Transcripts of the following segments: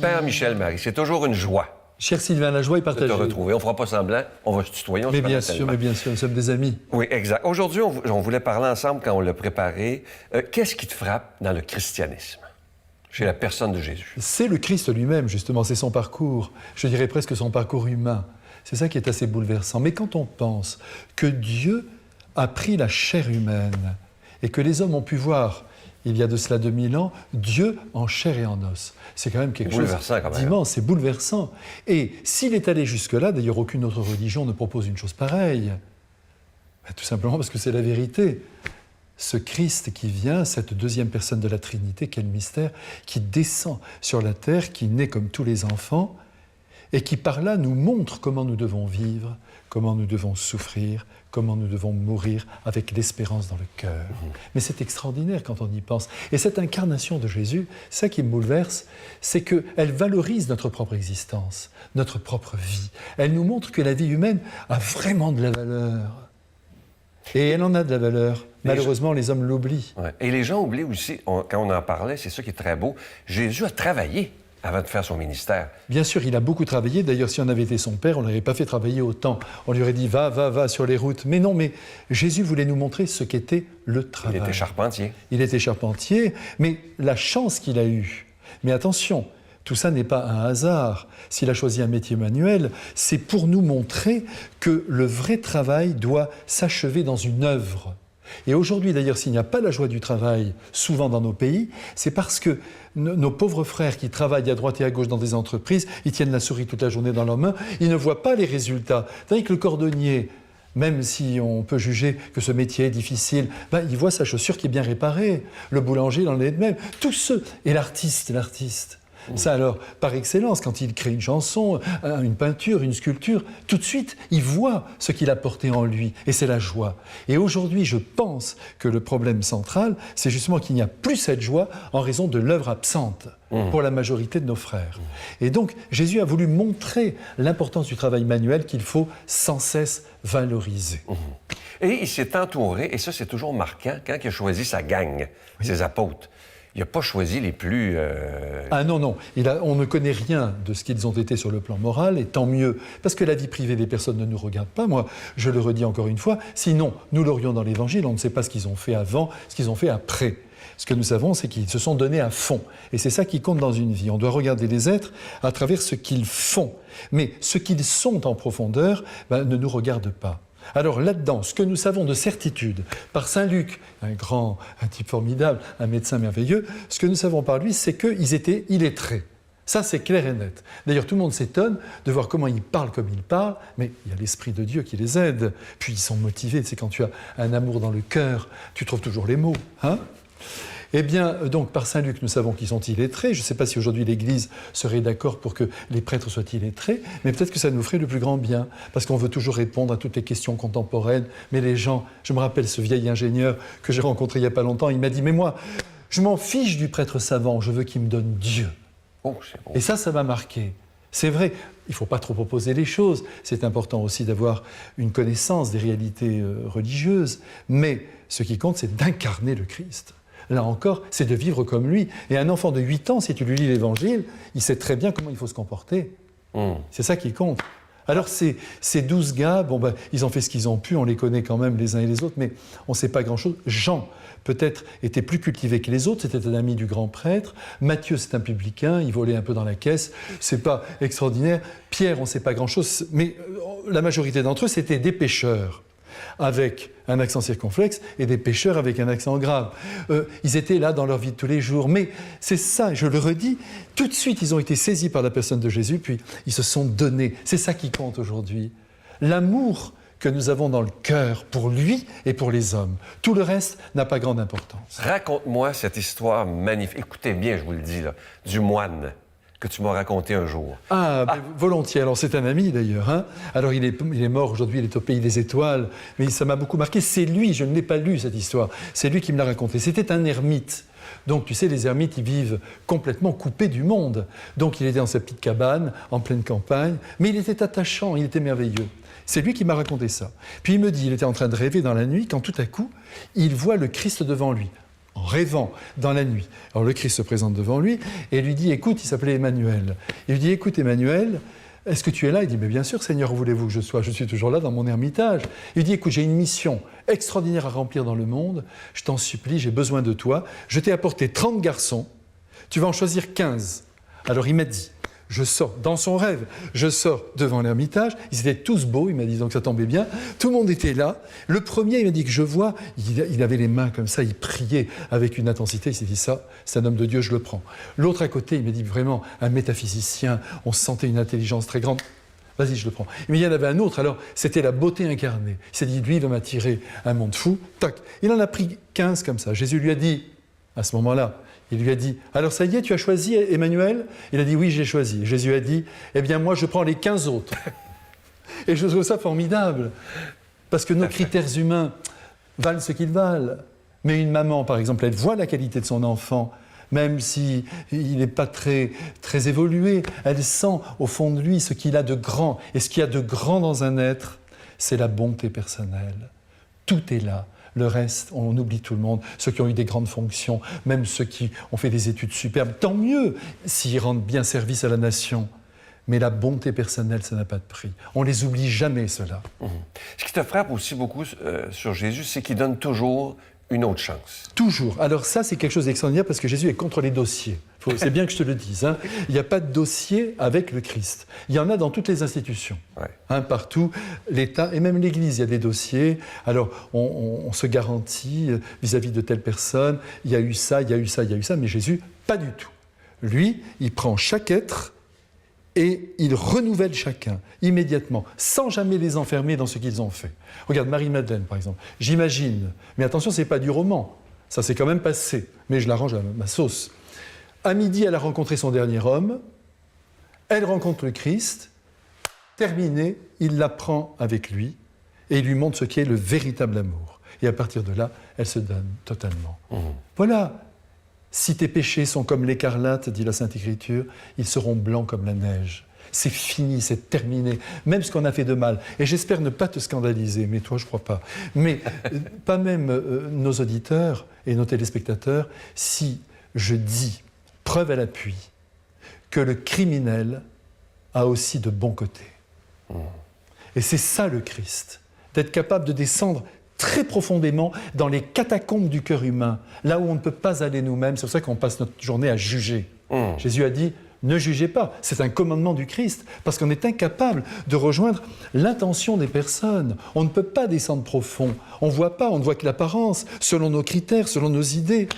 Père Michel-Marie, c'est toujours une joie Cher Sylvain, la joie est de partagée. te retrouver. On ne fera pas semblant, on va se tutoyer, on se connaît tellement. Mais bien sûr, nous sommes des amis. Oui, exact. Aujourd'hui, on voulait parler ensemble quand on l'a préparé. Qu'est-ce qui te frappe dans le christianisme, chez la personne de Jésus? C'est le Christ lui-même, justement, c'est son parcours, je dirais presque son parcours humain. C'est ça qui est assez bouleversant. Mais quand on pense que Dieu a pris la chair humaine et que les hommes ont pu voir, il y a de cela 2000 ans, Dieu en chair et en os. C'est quand même quelque chose d'immense, c'est bouleversant. Et s'il est allé jusque-là, d'ailleurs aucune autre religion ne propose une chose pareille. Tout simplement parce que c'est la vérité. Ce Christ qui vient, cette deuxième personne de la Trinité, quel mystère, qui descend sur la terre, qui naît comme tous les enfants, et qui par là nous montre comment nous devons vivre, comment nous devons souffrir, comment nous devons mourir avec l'espérance dans le cœur. Mais c'est extraordinaire quand on y pense. Et cette incarnation de Jésus, ça qui me bouleverse, c'est qu'elle valorise notre propre existence, notre propre vie. Elle nous montre que la vie humaine a vraiment de la valeur. Et elle en a de la valeur. Malheureusement, les hommes l'oublient. Ouais. Et les gens oublient aussi, quand on en parlait, c'est ça qui est très beau, Jésus a travaillé avant de faire son ministère. Bien sûr, il a beaucoup travaillé. D'ailleurs, si on avait été son père, on ne l'aurait pas fait travailler autant. On lui aurait dit « va sur les routes ». Mais non, mais Jésus voulait nous montrer ce qu'était le travail. Il était charpentier. Il était charpentier, mais la chance qu'il a eue. Mais attention, tout ça n'est pas un hasard. S'il a choisi un métier manuel, c'est pour nous montrer que le vrai travail doit s'achever dans une œuvre. Et aujourd'hui, d'ailleurs, s'il n'y a pas la joie du travail, souvent dans nos pays, c'est parce que nos pauvres frères qui travaillent à droite et à gauche dans des entreprises, ils tiennent la souris toute la journée dans leurs mains, ils ne voient pas les résultats. Tandis que le cordonnier, même si on peut juger que ce métier est difficile, il voit sa chaussure qui est bien réparée. Le boulanger, il en est de même. Tous ceux, et l'artiste. Ça alors, par excellence, quand il crée une chanson, une peinture, une sculpture, tout de suite, il voit ce qu'il a porté en lui, et c'est la joie. Et aujourd'hui, je pense que le problème central, c'est justement qu'il n'y a plus cette joie en raison de l'œuvre absente pour la majorité de nos frères. Et donc, Jésus a voulu montrer l'importance du travail manuel qu'il faut sans cesse valoriser. Et il s'est entouré, et ça c'est toujours marquant, quand il a choisi sa gang, ses apôtres. Il n'a pas choisi les plus... Ah non. On ne connaît rien de ce qu'ils ont été sur le plan moral, et tant mieux, parce que la vie privée des personnes ne nous regarde pas. Moi, je le redis encore une fois, sinon, nous l'aurions dans l'Évangile, on ne sait pas ce qu'ils ont fait avant, ce qu'ils ont fait après. Ce que nous savons, c'est qu'ils se sont donnés à fond. Et c'est ça qui compte dans une vie. On doit regarder les êtres à travers ce qu'ils font. Mais ce qu'ils sont en profondeur ne nous regarde pas. Alors là-dedans, ce que nous savons de certitude par Saint Luc, un type formidable, un médecin merveilleux, ce que nous savons par lui, c'est qu'ils étaient illettrés. Ça, c'est clair et net. D'ailleurs, tout le monde s'étonne de voir comment ils parlent comme ils parlent, mais il y a l'Esprit de Dieu qui les aide. Puis ils sont motivés. C'est quand tu as un amour dans le cœur, tu trouves toujours les mots. Eh bien, donc, par Saint Luc, nous savons qu'ils sont illettrés. Je ne sais pas si aujourd'hui l'Église serait d'accord pour que les prêtres soient illettrés, mais peut-être que ça nous ferait le plus grand bien, parce qu'on veut toujours répondre à toutes les questions contemporaines. Mais les gens, je me rappelle ce vieil ingénieur que j'ai rencontré il n'y a pas longtemps, il m'a dit « Mais moi, je m'en fiche du prêtre savant, je veux qu'il me donne Dieu. » Et ça m'a marqué. C'est vrai, il ne faut pas trop opposer les choses. C'est important aussi d'avoir une connaissance des réalités religieuses, mais ce qui compte, c'est d'incarner le Christ. Là encore, c'est de vivre comme lui. Et un enfant de 8 ans, si tu lui lis l'Évangile, il sait très bien comment il faut se comporter. C'est ça qui compte. Alors ces 12 gars, ils ont fait ce qu'ils ont pu, on les connaît quand même les uns et les autres, mais on ne sait pas grand-chose. Jean, peut-être, était plus cultivé que les autres, c'était un ami du grand prêtre. Matthieu, c'est un publicain, il volait un peu dans la caisse, c'est pas extraordinaire. Pierre, on ne sait pas grand-chose, mais la majorité d'entre eux, c'était des pêcheurs, avec un accent circonflexe, et des pêcheurs avec un accent grave. Ils étaient là dans leur vie de tous les jours. Mais c'est ça, je le redis, tout de suite, ils ont été saisis par la personne de Jésus, puis ils se sont donnés. C'est ça qui compte aujourd'hui. L'amour que nous avons dans le cœur pour lui et pour les hommes. Tout le reste n'a pas grande importance. Raconte-moi cette histoire magnifique. Écoutez bien, je vous le dis, là, du moine que tu m'as raconté un jour. Volontiers. Alors, c'est un ami, d'ailleurs. Alors, il est mort aujourd'hui, il est au pays des étoiles, mais ça m'a beaucoup marqué. C'est lui, je ne l'ai pas lu, cette histoire. C'est lui qui me l'a raconté. C'était un ermite. Donc, tu sais, les ermites, ils vivent complètement coupés du monde. Donc, il était dans sa petite cabane, en pleine campagne, mais il était attachant, il était merveilleux. C'est lui qui m'a raconté ça. Puis il me dit, il était en train de rêver dans la nuit, quand tout à coup, il voit le Christ devant lui. en rêvant dans la nuit. Alors le Christ se présente devant lui et lui dit, écoute, il s'appelait Emmanuel. Il lui dit, écoute Emmanuel, est-ce que tu es là? Il dit, mais bien sûr Seigneur, où voulez-vous que je sois? Je suis toujours là dans mon ermitage. Il lui dit, écoute, j'ai une mission extraordinaire à remplir dans le monde, je t'en supplie, j'ai besoin de toi. Je t'ai apporté 30 garçons, tu vas en choisir 15. Alors il m'a dit, je sors dans son rêve, je sors devant l'ermitage, ils étaient tous beaux, il m'a dit, donc ça tombait bien, tout le monde était là. Le premier, il m'a dit que je vois, il avait les mains comme ça, il priait avec une intensité, il s'est dit ça, c'est un homme de Dieu, je le prends. L'autre à côté, il m'a dit vraiment un métaphysicien, on sentait une intelligence très grande. Vas-y, je le prends. Mais il y en avait un autre, alors c'était la beauté incarnée. Il s'est dit, lui, il va m'attirer un monde fou, tac. Il en a pris 15 comme ça. Jésus lui a dit, à ce moment-là, il lui a dit, alors ça y est, tu as choisi Emmanuel? Il a dit, oui, j'ai choisi. Jésus a dit, eh bien moi je prends les 15 autres. Et je trouve ça formidable, parce que nos critères humains valent ce qu'ils valent. Mais une maman, par exemple, elle voit la qualité de son enfant, même s'il n'est pas très, très évolué, elle sent au fond de lui ce qu'il a de grand. Et ce qu'il y a de grand dans un être, c'est la bonté personnelle. Tout est là. Le reste, on oublie tout le monde. Ceux qui ont eu des grandes fonctions, même ceux qui ont fait des études superbes, tant mieux s'ils rendent bien service à la nation. Mais la bonté personnelle, ça n'a pas de prix. On les oublie jamais, ceux-là. Ce qui te frappe aussi beaucoup sur Jésus, c'est qu'il donne toujours une autre chance. Toujours. Alors ça, c'est quelque chose d'extraordinaire parce que Jésus est contre les dossiers. C'est bien que je te le dise. Hein. Il n'y a pas de dossier avec le Christ. Il y en a dans toutes les institutions. Ouais. Hein, partout, l'État et même l'Église, il y a des dossiers. Alors, on se garantit vis-à-vis de telle personne, il y a eu ça, il y a eu ça, il y a eu ça. Mais Jésus, pas du tout. Lui, il prend chaque être et il renouvelle chacun, immédiatement, sans jamais les enfermer dans ce qu'ils ont fait. Regarde, Marie-Madeleine, par exemple. J'imagine, mais attention, ce n'est pas du roman. Ça s'est quand même passé, mais je l'arrange à ma sauce. À midi, elle a rencontré son dernier homme. Elle rencontre le Christ. Terminé, il la prend avec lui et il lui montre ce qu'est le véritable amour. Et à partir de là, elle se donne totalement. Voilà. Si tes péchés sont comme l'écarlate, dit la Sainte Écriture, ils seront blancs comme la neige. C'est fini, c'est terminé, même ce qu'on a fait de mal. Et j'espère ne pas te scandaliser, mais toi, je ne crois pas. Mais pas même nos auditeurs et nos téléspectateurs, si je dis, preuve à l'appui, que le criminel a aussi de bons côtés. Et c'est ça le Christ, d'être capable de descendre très profondément dans les catacombes du cœur humain, là où on ne peut pas aller nous-mêmes. C'est pour ça qu'on passe notre journée à juger. Jésus a dit, ne jugez pas. C'est un commandement du Christ, parce qu'on est incapable de rejoindre l'intention des personnes. On ne peut pas descendre profond. On ne voit pas, on ne voit que l'apparence, selon nos critères, selon nos idées.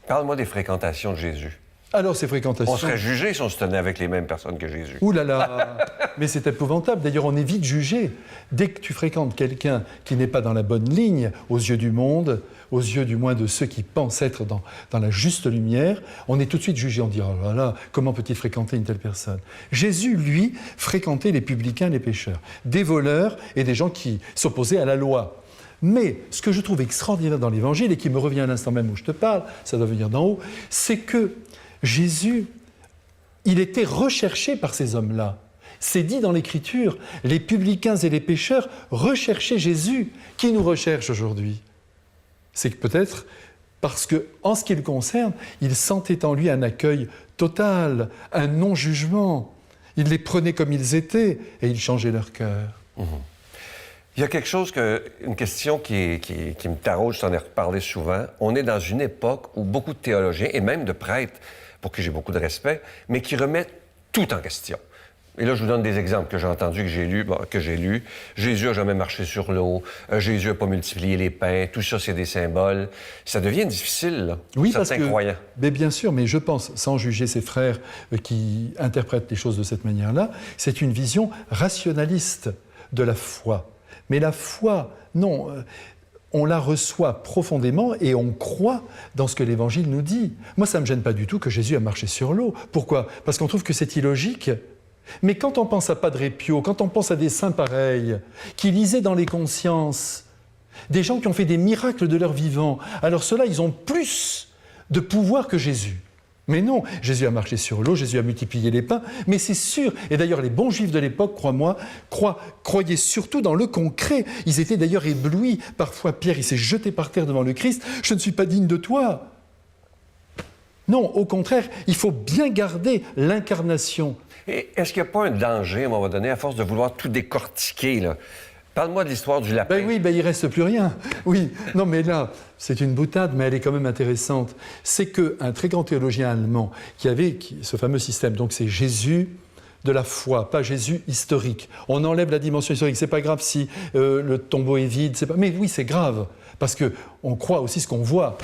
Parle-moi des fréquentations de Jésus. Alors, ces fréquentations... On serait jugé si on se tenait avec les mêmes personnes que Jésus. Ouh là là. Mais c'est épouvantable. D'ailleurs, on est vite jugé. Dès que tu fréquentes quelqu'un qui n'est pas dans la bonne ligne, aux yeux du monde, aux yeux du moins de ceux qui pensent être dans la juste lumière, on est tout de suite jugé. On dit, oh là là, comment peut-il fréquenter une telle personne? Jésus, lui, fréquentait les publicains, les pécheurs, des voleurs et des gens qui s'opposaient à la loi. Mais ce que je trouve extraordinaire dans l'Évangile, et qui me revient à l'instant même où je te parle, ça doit venir d'en haut, c'est que Jésus, il était recherché par ces hommes-là. C'est dit dans l'Écriture, les publicains et les pécheurs recherchaient Jésus. Qui nous recherche aujourd'hui? C'est peut-être parce que, en ce qui le concerne, il sentait en lui un accueil total, un non-jugement. Il les prenait comme ils étaient et il changeait leur cœur. Il y a quelque chose, une question qui me taraude, je t'en ai reparlé souvent. On est dans une époque où beaucoup de théologiens, et même de prêtres, pour qui j'ai beaucoup de respect, mais qui remettent tout en question. Et là, je vous donne des exemples que j'ai entendus, que j'ai lus. Jésus n'a jamais marché sur l'eau. Jésus n'a pas multiplié les pains. Tout ça, c'est des symboles. Ça devient difficile, là, oui, pour certains croyants. Mais bien sûr, mais je pense, sans juger ces frères qui interprètent les choses de cette manière-là, c'est une vision rationaliste de la foi. Mais la foi, non, on la reçoit profondément et on croit dans ce que l'Évangile nous dit. Moi, ça ne me gêne pas du tout que Jésus a marché sur l'eau. Pourquoi? Parce qu'on trouve que c'est illogique. Mais quand on pense à Padre Pio, quand on pense à des saints pareils, qui lisaient dans les consciences, des gens qui ont fait des miracles de leur vivant, alors ceux-là, ils ont plus de pouvoir que Jésus. Mais non, Jésus a marché sur l'eau, Jésus a multiplié les pains, mais c'est sûr. Et d'ailleurs, les bons juifs de l'époque, crois-moi, croyaient surtout dans le concret. Ils étaient d'ailleurs éblouis. Parfois, Pierre, il s'est jeté par terre devant le Christ. « Je ne suis pas digne de toi ». Non, au contraire, il faut bien garder l'incarnation. Et est-ce qu'il n'y a pas un danger, à un moment donné, à force de vouloir tout décortiquer, là? Parle-moi de l'histoire du lapin. Ben oui, il ne reste plus rien. Oui, non mais là, c'est une boutade, mais elle est quand même intéressante. C'est qu'un très grand théologien allemand qui avait ce fameux système, donc c'est Jésus de la foi, pas Jésus historique. On enlève la dimension historique. C'est pas grave si le tombeau est vide. C'est pas... Mais oui, c'est grave, parce qu'on croit aussi ce qu'on voit.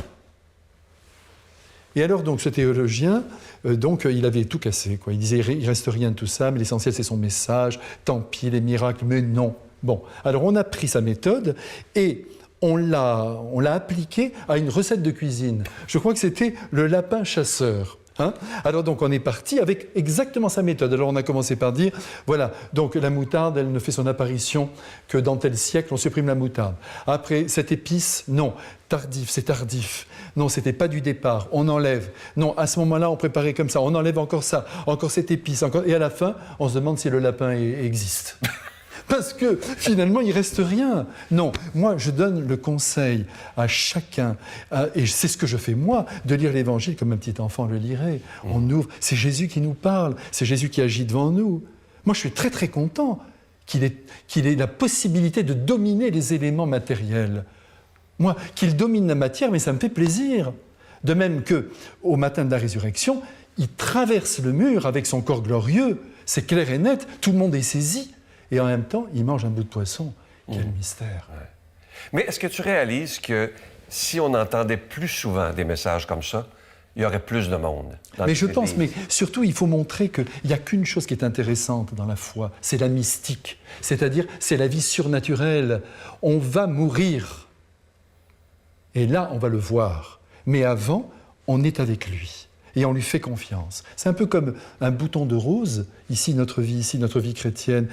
Et alors, donc, ce théologien, il avait tout cassé, quoi. Il disait, il ne reste rien de tout ça, mais l'essentiel, c'est son message. Tant pis, les miracles, mais non. Bon, alors on a pris sa méthode et on l'a appliquée à une recette de cuisine. Je crois que c'était le lapin chasseur. Hein? Alors donc on est parti avec exactement sa méthode. Alors on a commencé par dire, voilà, donc la moutarde, elle ne fait son apparition que dans tel siècle, on supprime la moutarde. Après, cette épice, non, tardif, c'est tardif. Non, c'était pas du départ, on enlève. Non, à ce moment-là, on préparait comme ça, on enlève encore ça, encore cette épice, encore... Et à la fin, on se demande si le lapin existe. Parce que finalement, il ne reste rien. Non, moi, je donne le conseil à chacun, et c'est ce que je fais moi, de lire l'Évangile comme un petit enfant le lirait. On ouvre, c'est Jésus qui nous parle, c'est Jésus qui agit devant nous. Moi, je suis très très content qu'il ait la possibilité de dominer les éléments matériels. Moi, qu'il domine la matière, mais ça me fait plaisir. De même qu'au matin de la résurrection, il traverse le mur avec son corps glorieux, c'est clair et net, tout le monde est saisi. Et en même temps, il mange un bout de poisson. Quel mystère. Ouais. Mais est-ce que tu réalises que si on entendait plus souvent des messages comme ça, il y aurait plus de monde dans Mais je pense, mais surtout, il faut montrer qu'il n'y a qu'une chose qui est intéressante dans la foi, c'est la mystique. C'est-à-dire, c'est la vie surnaturelle. On va mourir. Et là, on va le voir. Mais avant, on est avec lui. Et on lui fait confiance. C'est un peu comme un bouton de rose, ici notre vie chrétienne.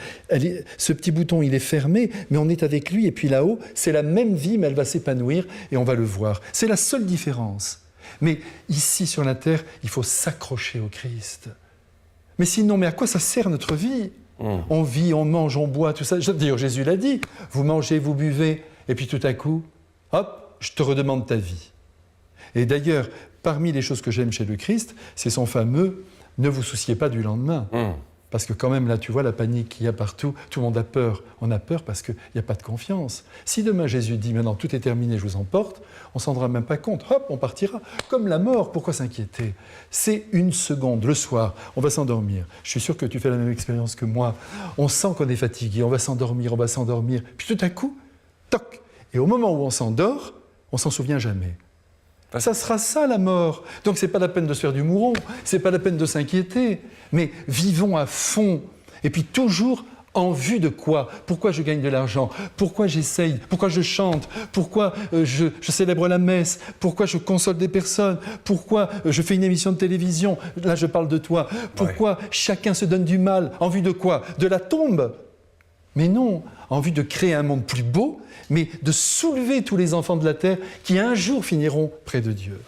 Ce petit bouton, il est fermé, mais on est avec lui. Et puis là-haut, c'est la même vie, mais elle va s'épanouir et on va le voir. C'est la seule différence. Mais ici, sur la terre, il faut s'accrocher au Christ. Mais sinon, mais à quoi ça sert notre vie ? On vit, on mange, on boit, tout ça. D'ailleurs, Jésus l'a dit. Vous mangez, vous buvez, et puis tout à coup, hop, je te redemande ta vie. Et d'ailleurs, parmi les choses que j'aime chez le Christ, c'est son fameux « ne vous souciez pas du lendemain ». Parce que quand même, là, tu vois la panique qu'il y a partout, tout le monde a peur. On a peur parce qu'il n'y a pas de confiance. Si demain Jésus dit « maintenant tout est terminé, je vous emporte », on ne s'en rendra même pas compte. Hop, on partira. Comme la mort, pourquoi s'inquiéter ? C'est une seconde, le soir, on va s'endormir. Je suis sûr que tu fais la même expérience que moi. On sent qu'on est fatigué, on va s'endormir. Puis tout à coup, toc. Et au moment où on s'endort, on s'en souvient jamais. Ça sera ça, la mort. Donc, ce n'est pas la peine de se faire du mouron, ce n'est pas la peine de s'inquiéter. Mais vivons à fond. Et puis, toujours en vue de quoi ? Pourquoi je gagne de l'argent ? Pourquoi j'essaye ? Pourquoi je chante ? Pourquoi je célèbre la messe ? Pourquoi je console des personnes ? Pourquoi je fais une émission de télévision ? Là, je parle de toi. Pourquoi chacun se donne du mal ? En vue de quoi ? De la tombe ? Mais non, en vue de créer un monde plus beau, mais de soulever tous les enfants de la terre qui un jour finiront près de Dieu.